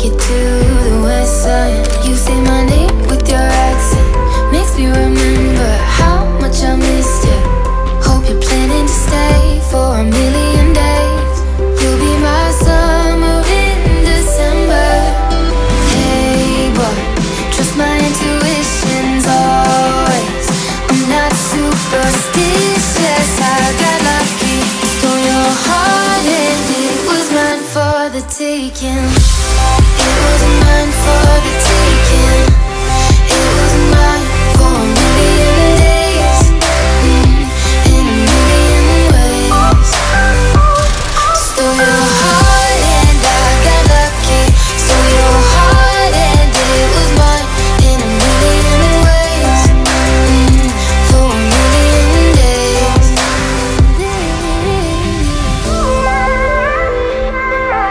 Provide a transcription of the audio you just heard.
take it to the west side. You say my name with your accent, makes me remember how much I missed you. Hope you're planning to stay for a million days. You'll be my summer in December. Hey boy, trust my intuitions always. I'm not superstitious, I got lucky. Stole your heart and it was mine for the taking. It was mine for the taking.